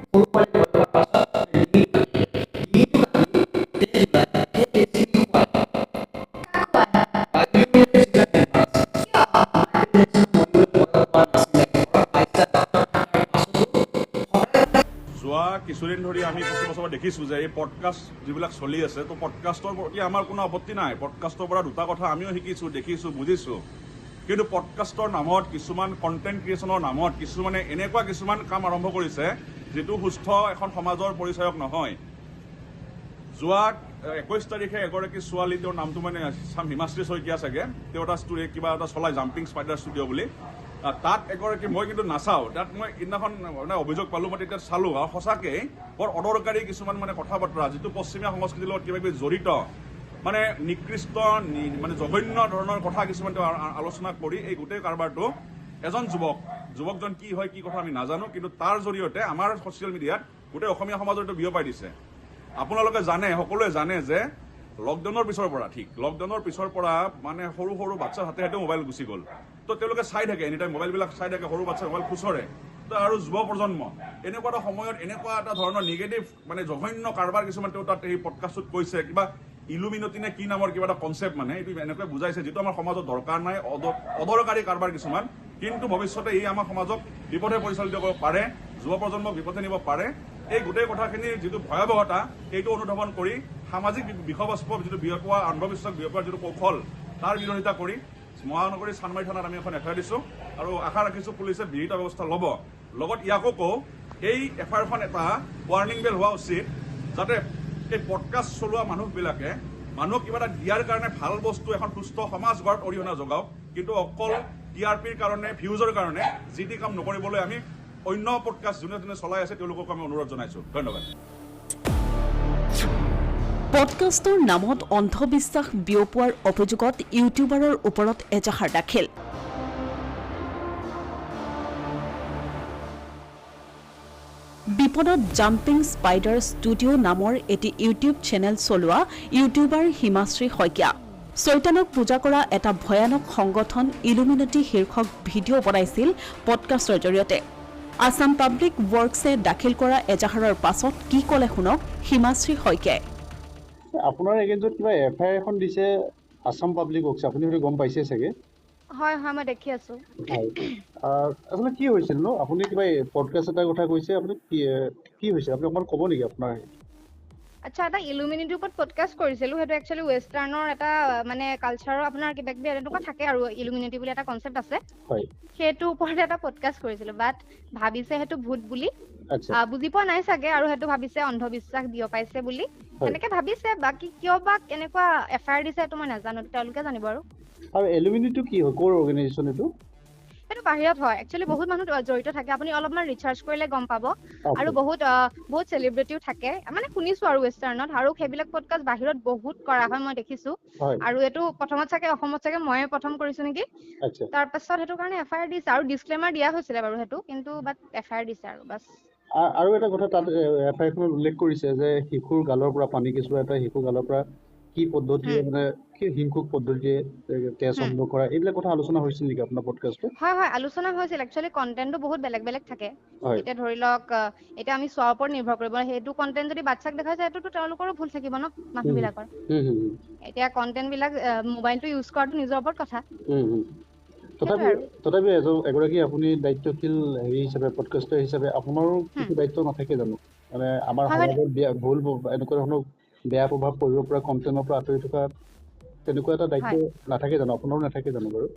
যোৱা কিছুদিন ধৰি আমি কিছু বছৰ দেখিছোঁ যে এই পডকাষ্ট যিবিলাক চলি আছে তো পডকাষ্টৰ প্ৰতি আমাৰ কোনো আপত্তি নাই। পডকাষ্টৰ পৰা দুটা কথা আমিও শিকিছোঁ, দেখিছোঁ, বুজিছোঁ। কিন্তু পডকাষ্টৰ নামত কিছুমান কণ্টেণ্ট ক্ৰিয়েশ্যনৰ নামত কিছুমানে এনেকুৱা কিছুমান কাম আৰম্ভ কৰিছে যিটো সুস্থ এখন সমাজৰ পৰিচায়ক নহয়। যোৱা 21 তাৰিখে এগৰাকী ছোৱালী, তেওঁৰ নামটো মানে হিমাশ্ৰী শইকীয়া চাগে, তেওঁ এটা কিবা এটা চলাই জাম্পিং স্পাইডাৰ ষ্টুডিঅ' বুলি, তাত এগৰাকী, মই কিন্তু নাচাওঁ, তাত মই সেইদিনাখন মানে অভিযোগ পালোঁ, মই তেতিয়া চালোঁ আৰু সঁচাকৈ বৰ অদৰকাৰী কিছুমান মানে কথা বতৰা যিটো পশ্চিমীয়া সংস্কৃতিৰ লগত কিবা কিবি জড়িত, মানে নিকৃষ্ট মানে জঘন্য ধৰণৰ কথা কিছুমান তেওঁ আলোচনা কৰি এই গোটেই কাৰবাৰটো এজন যুৱকজন কি হয় কি কথা আমি নাজানো, কিন্তু তাৰ জৰিয়তে আমাৰ ছ'চিয়েল মিডিয়াত গোটেই অসমীয়া সমাজৰ বিয়পাই দিছে। আপোনালোকে জানে, সকলোৱে জানে যে লকডাউনৰ পিছৰ পৰা মানে সৰু সৰু বাচ্চাৰ হাতে হাতে মোবাইল গুচি গ'ল। তো তেওঁলোকে চাই থাকে, এনি টাইম মোবাইলবিলাক চাই থাকে, সৰু বাচ্চাৰ মোবাইল খুচৰে। তো আৰু যুৱ প্ৰজন্ম এনেকুৱা এটা সময়ত এনেকুৱা এটা ধৰণৰ নিগেটিভ মানে জঘন্য কাৰবাৰ কিছুমান তেওঁ তাত এই পডকাষ্টত কৈছে, কিবা ইলুমিনটি নে কি নামৰ কিবা এটা কনচেপ্ট, মানে এইটো এনেকৈ বুজাইছে যিটো আমাৰ সমাজত দৰকাৰ নাই, অদৰকাৰী কাৰবাৰ কিছুমান, কিন্তু ভৱিষ্যতে ই আমাৰ সমাজক বিপথে পৰিচালিত কৰিব পাৰে, যুৱ প্ৰজন্মক বিপথে নিব পাৰে। এই গোটেই কথাখিনিৰ যিটো ভয়াৱহতা সেইটো অনুধাৱন কৰি সামাজিক বিষয়বস্তু যিটো বিয়পোৱা, অন্ধবিশ্বাস বিয়পোৱাৰ যিটো কৌশল, তাৰ বিৰোধিতা কৰি মহানগৰী চানমাৰী থানাত আমি এখন এফআইআৰ দিছোঁ আৰু আশা ৰাখিছোঁ পুলিচে বিহিত ব্যৱস্থা ল'ব। লগত ইয়াকো কওঁ, এই এফআইআৰখন এটা ৱাৰ্ণিং বেল হোৱা উচিত, যাতে এই পডকাষ্ট চলোৱা মানুহবিলাকে মানুহক কিবা এটা দিয়াৰ কাৰণে ভাল বস্তু এখন সুস্থ সমাজ গঢ়াত অৰিহণা যোগাওক, কিন্তু অকল টিআৰপিৰ কাৰণে, ভিউজৰ কাৰণে যি টি কাম নকৰিবলৈ আমি অন্য পডকাষ্ট যোনে চলাই আছে তেওঁলোকক আমি অনুৰোধ জনাইছোঁ। ধন্যবাদ। পডকাষ্টৰ নামত অন্ধবিশ্বাস বিয়পোৱাৰ অভিযোগত ইউটিউবাৰৰ ওপৰত এজাহাৰ দাখিল। বিপদত জাম্পিং স্পাইডাৰ ষ্টুডিঅ' নামৰ এটি ইউটিউব চেনেল চলোৱা ইউটিউবাৰ হিমাশ্ৰী শইকীয়া চৈতানক পূজা কৰা এটা ভয়ানক সংগঠন ইলুমিনাটি শীৰ্ষক ভিডিঅ' বনাইছিল পডকাষ্টৰ জৰিয়তে। আছাম পাব্লিক ৱৰ্কছে দাখিল কৰা এজাহাৰৰ পাছত কি ক'লে শুনক হিমাশ্ৰী শইকীয়াই। আপোনাৰ এগেইনষ্টত কিবা এফআইআৰ এখন দিছে আছাম পাব্লিক ৱৰ্কছে, আপুনি হয়তো গম পাইছে চাগে? হয় হয়, মই দেখি আছো। আচলতে কি হৈছিল ন? আপুনি কিবা পডকাষ্ট এটাৰ কথা কৈছে, আপুনি কি হৈছে আপুনি অকণমান ক'ব নেকি আপোনাৰ? আচ্ছা, এটা ইলুমিনিটিৰ ওপৰত পডকাষ্ট কৰিছিলো, সেইটো একচুৱেলি ৱেষ্টাৰ্ণৰ এটা মানে কালচাৰৰ আপোনাৰ কিবা কিবি এনেকুৱা থাকে আৰু ইলুমিনিটি বুলি এটা কনচেপ্ট আছে, সেইটোৰ ওপৰত এটা পডকাষ্ট কৰিছিলো। বাট ভাবিছে সেইটো ভূত বুলি, বুজি পোৱা নাই চাগে, আৰু সেইটো ভাবিছে অন্ধবিশ্বাস বিয়পাইছে বুলি সেনেকে ভাবিছে। বাকী কিয় বা এনেকুৱা এফআইআৰ দিছে সেইটো মই নাজানো, তেওঁলোকে জানিব। আৰু ইলুমিনিটি কি হয়, ক'ৰ অৰ্গেনাইজেশ্যন এইটো? সেইটো বাহিৰত হয়, একচুৱেলি বহুত মানুহ জড়িত থাকে, আপুনি অলপমান ৰিচাৰ্চ কৰিলে গম পাব। আৰু বহুত চেলিব্ৰিটিও থাকে, মানে শুনিছো আৰু ৱেষ্টাৰ্ণত, আৰু সেইবিলাক পডকাষ্ট বাহিৰত বহুত কৰা হয়, মই দেখিছো। আৰু এইটো প্ৰথমত চাগে অসমত চাগে ময়ে প্ৰথম কৰিছো নেকি। তাৰ পাছত সেইটো কাৰণে এফআইআৰ দিছে, আৰু ডিছক্লেমাৰ দিয়া হৈছিলে বাৰু সেইটো, কিন্তু বাট এফআইআৰ দিছে আৰু বাছ। আৰু এটা কথা তাত এফআইআৰখনত উল্লেখ কৰিছে যে শিশুৰ গালৰ পৰা পানী কেঁচুৱা এটা শিশুৰ গালৰ পৰা কি পদ্ধতিৰে মানে কি হিংসুক পদ্ধতিৰে তেজ সংগ্ৰহ কৰা, এইবিলাক কথা আলোচনা হৈছিল নেকি আপোনাৰ পডকাষ্টত? হয় হয়, আলোচনা হৈছিল। একচুৱেলি কণ্টেণ্টটো বহুত বেলেগ বেলেগ থাকে। এতিয়া ধৰি লওক, এতিয়া আমি চোৱাৰ ওপৰত নিৰ্ভৰ কৰিব, সেইটো কণ্টেণ্ট যদি বাচ্ছাক দেখাইছে সেইটোতো তেওঁলোকৰো ভুল থাকিব ন, মানুহবিলাকৰ। এতিয়া কণ্টেণ্ট বিলাক মোবাইলটো ইউজ কৰাটো নিজৰ ওপৰত কথা। তথাপি এগৰাকী আপুনি দায়িত্বশীল হিচাপে, পডকাষ্টাৰ হিচাপে আপোনাৰো কিছু দায়িত্ব নাথাকে জানো? মানে আমাৰ সমাজত ভুল এনেকুৱা ধৰণৰ বেয়া প্ৰভাৱ পৰিব পৰা কণ্টেণ্টৰ পৰা আঁতৰি থকা তেনেকুৱা এটা দায়িত্ব নাথাকে জানো? আপোনাৰো নাথাকে জানো বাৰু?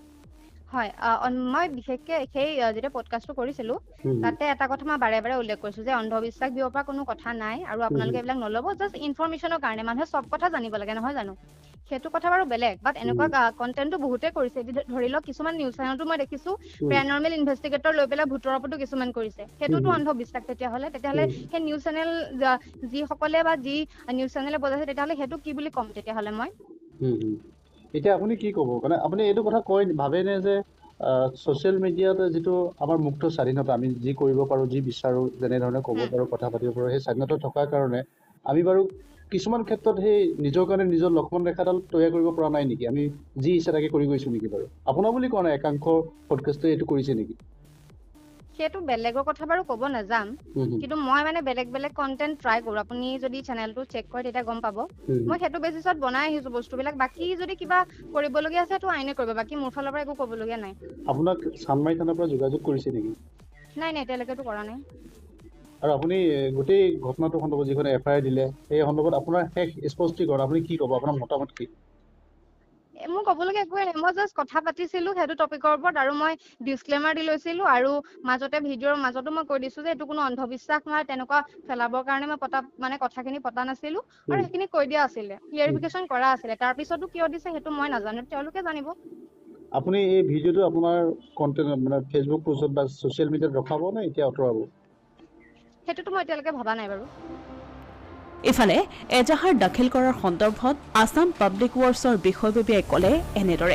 হয়, মই বিশেষকে সেই যেতিয়া পডকাষ্টটো কৰিছিলো তাতে এটা কথা মই বাৰে বাৰে উল্লেখ কৰিছো যে অন্ধবিশ্বাস বিয়পা কোনো কথা নাই, আৰু আপোনালোকে এইবিলাক নল'ব, জাষ্ট ইনফৰমেশ্যনৰ কাৰণে। মানুহে চব কথা জানিব লাগে, নহয় জানো? সেইটো কথা বাৰু বেলেগ, বাট এনেকুৱা কণ্টেণ্টটো বহুতে কৰিছে। ধৰি লওক কিছুমান নিউজ চেনেলতো মই দেখিছো পেৰানৰ্মেল ইনভেষ্টিগেটৰ লৈ পেলাই ভূতৰ ওপৰতো কিছুমান কৰিছে, সেইটোতো অন্ধবিশ্বাস। তেতিয়াহ'লে সেই নিউজ চেনেল যিসকলে বা যি নিউজ চেনেলে বজাইছে, তেতিয়াহ'লে সেইটো কি বুলি ক'ম তেতিয়াহ'লে মই? এতিয়া আপুনি কি ক'ব, মানে আপুনি এইটো কথা ভাবেনে যে ছ'চিয়েল মিডিয়াত যিটো আমাৰ মুক্ত স্বাধীনতা, আমি যি কৰিব পাৰোঁ, যি বিচাৰোঁ, যেনেধৰণে ক'ব পাৰোঁ, কথা পাতিব পাৰোঁ, সেই স্বাধীনতা থকাৰ কাৰণে আমি বাৰু কিছুমান ক্ষেত্ৰত সেই নিজৰ কাৰণে নিজৰ লক্ষ্মণ ৰেখাডাল তৈয়াৰ কৰিব পৰা নাই নেকি? আমি যি ইচ্ছা তাকে কৰি গৈছোঁ নেকি বাৰু? আপোনাৰ বুলি কোৱা নাই, একাংশ পডকাষ্টে এইটো কৰিছে নেকি? সেইটো বেলেগৰ কথা বাৰু ক'ব নাযাম, কিন্তু মই মানে বেলেগ বেলেগ কন্টেন্ট ট্ৰাই কৰো। আপুনি যদি চেনেলটো চেক কৰে তেতিয়া গম পাব। মই সেইটো বেচিছত বনাই আহিছো বস্তুবিলাক। বাকী যদি কিবা কৰিবলগীয়া আছে সেইটো আইনে কৰিব, বাকী মোৰ ফালৰ পৰা একো ক'বলগীয়া নাই। আপোনাক চানমাৰি থানাৰ পৰা যোগাযোগ কৰিছে নেকি? নাই এতিয়ালৈকেতো কৰা নাই। আৰু আপুনি গোটেই ঘটনাটো সন্দৰ্ভত যিখন FIR দিলে সেই সন্দৰ্ভত আপোনাৰ শেষ স্পষ্টীকৰণ আপুনি কি ক'ব, আপোনাৰ মতামত কি? মোৰ ক'বলগীয়া একোৱে নাই, মই জাষ্ট কথা পাতিছিলো সেইটো টপিকৰ ওপৰত, আৰু মই ডিছক্লেমাৰ দি লৈছিলো, আৰু মাজতে ভিডিঅ'ৰ মাজতো মই কৈ দিছো যে এইটো কোনো অন্ধবিশ্বাস নহয়, তেনেকুৱা ফেলাবৰ কাৰণে মই কথাখিনি পতা নাছিলো, আৰু সেইখিনি কৈ দিয়া আছিলে, ক্লিয়াৰিফিকেশ্যন কৰা আছিলে। তাৰপিছতো কিয় দিছে সেইটো মই নাজানো, তেওঁলোকে জানিব। আপুনি এই ভিডিঅ'টো আপোনাৰ কণ্টেণ্ট মানে ফেচবুক পোষ্টত বা ছ'চিয়েল মিডিয়াত ৰখাব নে এতিয়া আঁতৰাব? সেইটোতো মই এতিয়ালৈকে ভবা নাই বাৰু। ইফালে এজাহাৰ দাখিল কৰাৰ সন্দৰ্ভত আছাম পাব্লিক ৱৰ্কছৰ বিষয়ববীয়াই ক'লে এনেদৰে।